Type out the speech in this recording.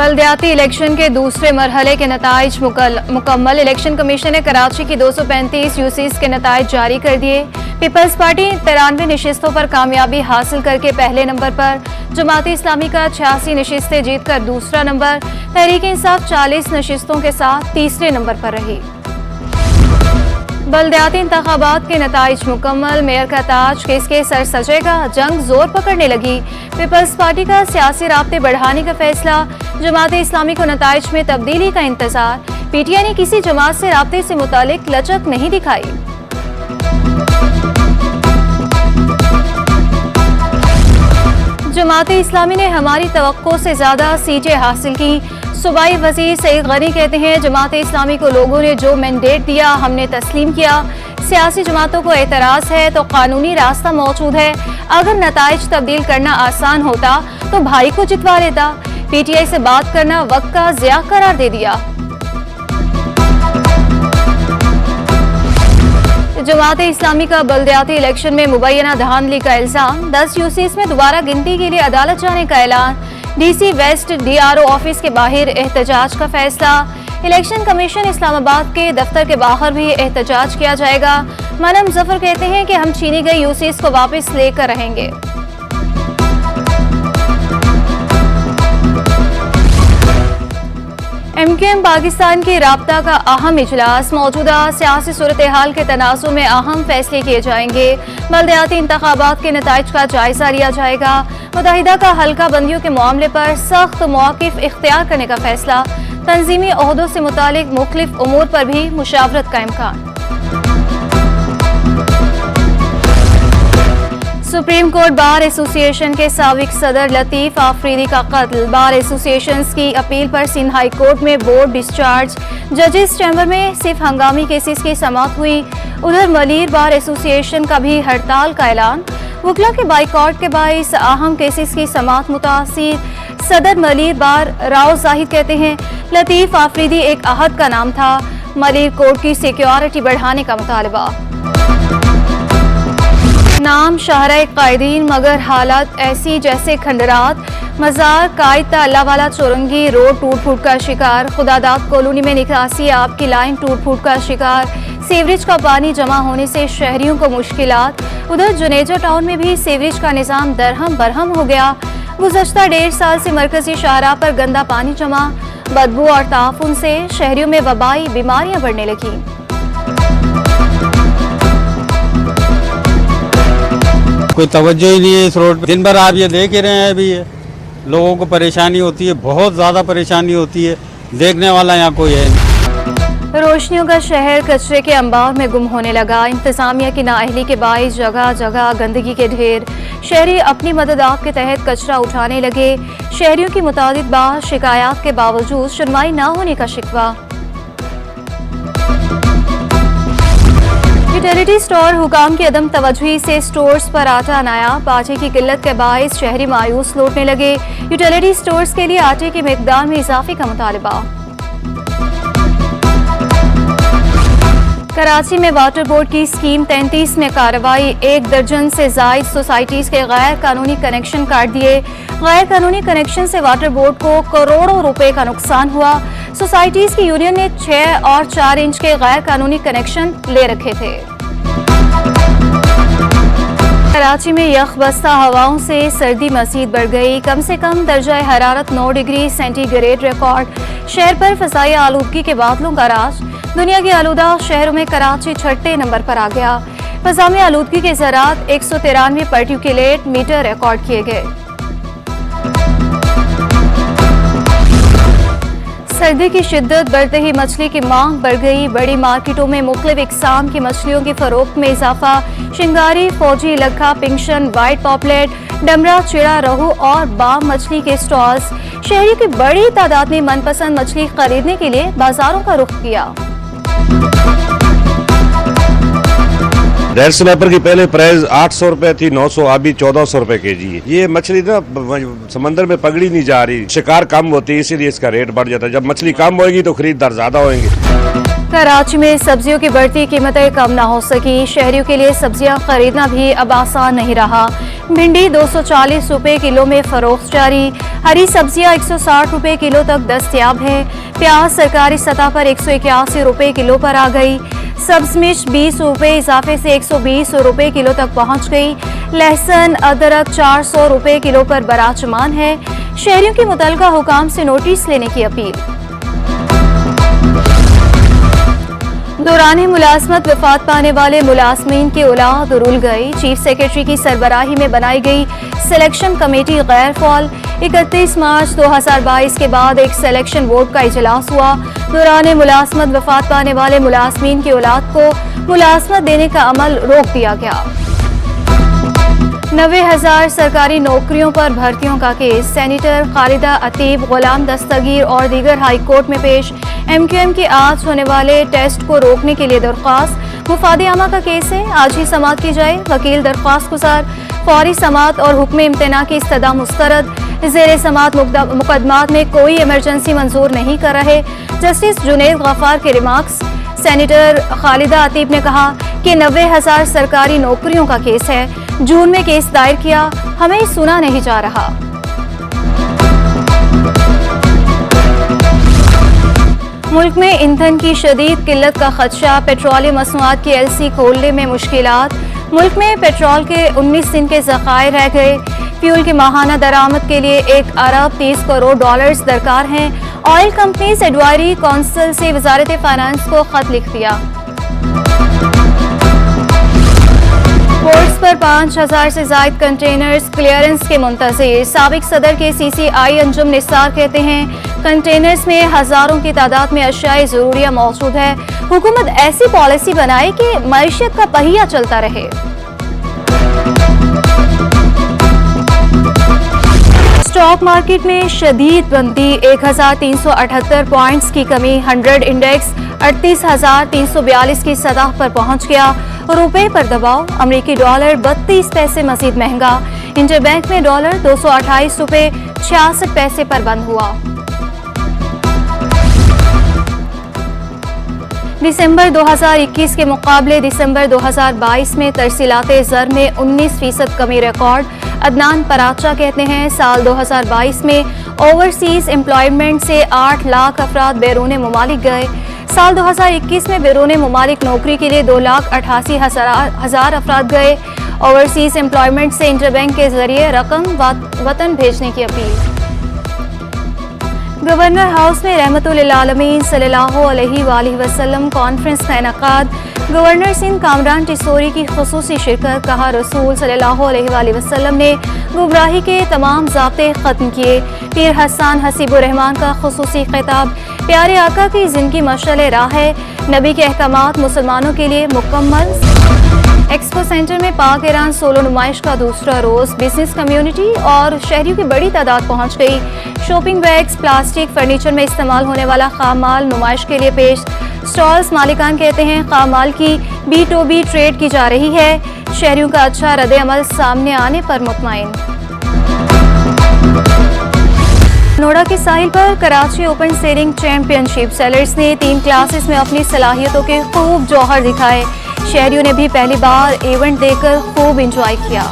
बलदियाती election के दूसरे मरहले के नताइज मुकम्मल। इलेक्शन कमीशन ने कराची की 235 यूसीज के नताइज जारी कर दिए। पीपल्स पार्टी 93 नशिस्तों पर कामयाबी हासिल करके पहले नंबर पर, जमात-ए इस्लामी का 86 नशिस्तें जीतकर दूसरा नंबर, तहरीक इंसाफ 40 नशिस्तों के साथ तीसरे नंबर पर रही। बलदियाती इंतखाबात के नताइज मुकम्मल। मेयर का ताज किसके सर सजेगा, जंग जोर पकड़ने लगी। पीपल्स पार्टी का सियासी राब्ते बढ़ाने का फैसला, जमात-ए इस्लामी को नताइज में तब्दीली का इंतजार। पीटीआई ने किसी जमात से राब्ते से मुतालिक लचक नहीं दिखाई। जमात-ए इस्लामी ने हमारी तवक्को से ज्यादा सीटें हासिल की। सूबाई वजीर सईद गनी कहते हैं, जमात-ए इस्लामी को लोगों ने जो मैंडेट दिया हमने तस्लीम किया। सियासी जमातों को एतराज है तो कानूनी रास्ता मौजूद है। अगर नताइज तब्दील करना आसान होता तो भाई को जितवा लेता। पीटीआई से बात करना वक्त का ज़िया करार दे दिया। जमात-ए इस्लामी का बलदियाती इलेक्शन में मुबैना धांधली का इल्जाम। 10 यूसीज में दोबारा गिनती के लिए अदालत जाने का ऐलान। डीसी वेस्ट डीआरओ ऑफिस के बाहर एहतजाज का फैसला। इलेक्शन कमीशन इस्लामाबाद के दफ्तर के बाहर भी एहतजाज किया जाएगा। मनम जफर कहते हैं कि हम छीनी गई यूसीज को वापस लेकर रहेंगे। एमक्यूएम पाकिस्तान की राब्ता का अहम इजलास। मौजूदा सियासी सूरत हाल के तनाज़ुर में अहम फैसले किए जाएंगे। बलदियाती इंतखाबात के नताइज का जायजा लिया जाएगा। मुत्तहिदा का हल्का बंदियों के मामले पर सख्त मौक़िफ़ इख्तियार करने का फैसला। तंजीमी ओहदों से मुतालिक मुख्तलिफ उमूर पर भी मुशावरत का इम्कान। सुप्रीम कोर्ट बार एसोसिएशन के साबिक सदर लतीफ आफरीदी का कत्ल। बार एसोसिएशन की अपील पर सिंध हाई कोर्ट में बोर्ड डिस्चार्ज। जजेस चैम्बर में सिर्फ हंगामी केसेस की समाअत हुई। उधर मलीर बार एसोसिएशन का भी हड़ताल का ऐलान। वकला के बाइकॉट के बाइस अहम केसेस की समाअत मुतासिर। सदर मलीर बार राव जाहिद कहते हैं, लतीफ आफरीदी एक अहद का नाम था। मलीर कोर्ट की सिक्योरिटी बढ़ाने का मुतालबा। नाम शाहराए कायदीन मगर हालात ऐसी जैसे खंडरात। मजार कायद अल्लाह वाला चौरंगी रोड टूट फूट का शिकार। खुदादाद कॉलोनी में निकासी आब की लाइन टूट फूट का शिकार। सीवरेज का पानी जमा होने से शहरियों को मुश्किलात। उधर जुनेजा टाउन में भी सीवरेज का निज़ाम दरहम बरहम हो गया। गुज़श्ता 1.5 साल से मरकजी शाहराह पर गंदा पानी जमा। बदबू और ताफुन से शहरियों में वबाई बीमारियां बढ़ने लगी। कोई तवज्जो ही नहीं है इस रोड पे। दिन भर आप ये देख ही रहे हैं, अभी ये लोगों को परेशानी होती है, बहुत ज़्यादा परेशानी होती है। देखने वाला यहाँ कोई है नहीं। रोशनियों का शहर कचरे के अंबार में गुम होने लगा। इंतजामिया की नाअहली के बाइस जगह जगह गंदगी के ढेर। शहरी अपनी मदद आप के तहत कचरा उठाने लगे। शहरियों की मुतादिद बार शिकायत के बावजूद सुनवाई न होने का शिकवा। यूटिलिटी स्टोर हुकाम की अदम तवज्जुही से स्टोर्स पर आटा नायाब। आटे की किल्लत के बाइस शहरी मायूस लौटने लगे। यूटिलिटी स्टोर्स के लिए आटे की मिकदार में इजाफे का मुतालबा। कराची में वाटर बोर्ड की स्कीम 33 में कार्रवाई। 1 दर्जन से जायद सोसाइटीज के गैर कानूनी कनेक्शन काट दिए। गैर कानूनी कनेक्शन से वाटर बोर्ड को करोड़ों रुपए का नुकसान हुआ। सोसाइटीज की यूनियन ने 6 और 4 इंच के गैर कानूनी कनेक्शन ले रखे थे। कराची में यखबस्ता हवाओं से सर्दी मज़ीद बढ़ गई। कम से कम दर्जा हरारत 9 डिग्री सेंटीग्रेड रिकॉर्ड। शहर पर फ़ज़ाई आलूदगी के बादलों का राज। दुनिया के आलूदा शहरों में कराची 6ठे नंबर पर आ गया। फ़ज़ा में आलूदगी के ज़रात 193 पार्टिकुलेट मीटर रिकॉर्ड किए गए। सर्दी की शिद्दत बढ़ते ही मछली की मांग बढ़ गई। बड़ी मार्केटों में मुख्तलिफ इक़साम की मछलियों की फरोख्त में इजाफा। शिंगारी, फौजी, लखा, पिंक्शन, वाइट पॉपलेट, डमरा, चिड़ा, रहू और बाम मछली के स्टॉल्स। शहरी की बड़ी तादाद ने मनपसंद मछली खरीदने के लिए बाजारों का रुख किया। रेड स्नैपर की पहले प्राइस 800 रुपए थी, 900, अभी 1400 रुपए केजी है। ये मछली ना समंदर में पकड़ी नहीं जा रही, शिकार कम होती है, इसीलिए इसका रेट बढ़ जाता है। जब मछली कम होगी तो खरीदार ज्यादा होंगे। कराची में सब्जियों की बढ़ती कीमतें कम ना हो सकी। शहरियों के लिए सब्जियां खरीदना भी अब आसान नहीं रहा। भिंडी 240 रुपए किलो में फरोख्त जारी। हरी सब्जियां 160 रुपए किलो तक दस्तयाब है। प्याज सरकारी सतह पर 181 रुपए किलो पर आ गई। सब्ज मिर्च 20 रुपए इजाफे से 120 रुपए किलो तक पहुंच गई। लहसुन अदरक 400 रुपए किलो पर बराचमान है। शहरियों की मुतलका हुकाम से नोटिस लेने की अपील। दौरान मुलाजमत वफात पाने वाले मुलाजमीन की औलाद रुल गई। चीफ सेक्रेटरी की सरबराही में बनाई गई सिलेक्शन कमेटी गैर फॉल। 31 मार्च 2022 के बाद एक सिलेक्शन बोर्ड का इजलास हुआ। दौरान मुलाजमत वफात पाने वाले मुलाजमीन की औलाद को मुलाजमत देने का अमल रोक दिया गया। 90,000 सरकारी नौकरियों पर भर्तियों का केस। सेनेटर खालिदा अतीब, गुलाम दस्तगीर और दीगर हाई कोर्ट में पेश। MQM के आज होने वाले टेस्ट को रोकने के लिए दरख्वास्त। मुफाद आमा का केस है, आज ही समाअत की जाए। वकील दरख्वास्त गुजार। फौरी समाअत और हुक्म इम्तना की इस्तदा मुस्तरद। ज़ेर समाअत मुकदमात में कोई इमरजेंसी मंजूर नहीं कर रहे। जस्टिस जुनैद गफ्फार के रिमार्क्स। सेनेटर खालिदा अतीब ने कहा कि 90,000 सरकारी नौकरियों का केस है। जून में केस दायर किया, हमें सुना नहीं जा रहा। मुल्क में ईंधन की शदीद किल्लत का खदशा। पेट्रोलियम मसनूआत की LC खोलने में मुश्किलात। मुल्क में पेट्रोल के 19 दिन के ज़खायर रह गए। फ्यूल की माहाना दरामद के लिए 1 अरब 30 करोड़ डॉलर्स दरकार हैं। ऑयल कंपनीज एडवाइजरी काउंसिल से वजारत फाइनेंस को खत लिख दिया। पोर्ट्स पर 5,000 से ज़ायद कंटेनर्स क्लियरेंस के मुंतज़िर। साबिक सदर के CCI अंजुम निसार कहते हैं कंटेनर्स में हज़ारों की तादाद में अशियाए ज़रूरिया मौजूद है। हुकूमत ऐसी पॉलिसी बनाए कि मईशत का पहिया चलता रहे। स्टॉक मार्केट में शदीद मंदी। 1,378 पॉइंट्स की कमी। 100 इंडेक्स 38,342 की सतह पर पहुंच गया। रुपए पर दबाव। अमेरिकी डॉलर 32 पैसे मजीद महंगा। इंटरबैंक में डॉलर 228 रुपए 66 पैसे पर बंद हुआ। दिसंबर 2021 के मुकाबले दिसंबर 2022 में तरसीलाते ज़र में 19% कमी रिकॉर्ड। अदनान पराचा कहते हैं साल 2022 में ओवरसीज एम्प्लॉयमेंट से 8 लाख अफराद बैरून मुमालिक गए। साल 2021 में बैरून मुमालिक नौकरी के लिए 2,88,000 अफराद गए। ओवरसीज एम्प्लॉयमेंट से इंटरबैंक के जरिए रकम वतन भेजने की अपील। गवर्नर हाउस में रहमतुल आलमीन सल्लल्लाहु अलैहि वसल्लम कॉन्फ्रेंस का इनेकाद। गवर्नर सिंध कामरान टिसोरी की खुसूसी शिरकत। कहा रसूल सल्लल्लाहु अलैहि वसल्लम ने गुमराही के तमाम ज़ाब्ते ख़त्म किए। पीर हसन हसीबुर रहमान का खुसूसी खिताब। प्यारे आका की ज़िंदगी मशाल राह है। नबी के अहकामात मुसलमानों के लिए मुकम्मल। एक्सपो सेंटर में पाक ईरान सोलो नुमाइश का दूसरा रोज़। बिजनेस कम्युनिटी और शहरियों की बड़ी तादाद पहुंच गई। शॉपिंग बैग्स, प्लास्टिक, फर्नीचर में इस्तेमाल होने वाला खाम माल नुमाइश के लिए पेश। स्टॉल्स मालिकान कहते हैं खाम माल की B2B ट्रेड की जा रही है। शहरियों का अच्छा रद्द अमल सामने आने पर मुतमईन। नोएडा के साहिल पर Karachi open selling championship. Sellers ने 3 क्लासेस में अपनी सलाहियतों के खूब जौहर दिखाए। शहरियों ने भी पहली बार इवेंट देखकर खूब एंजॉय किया।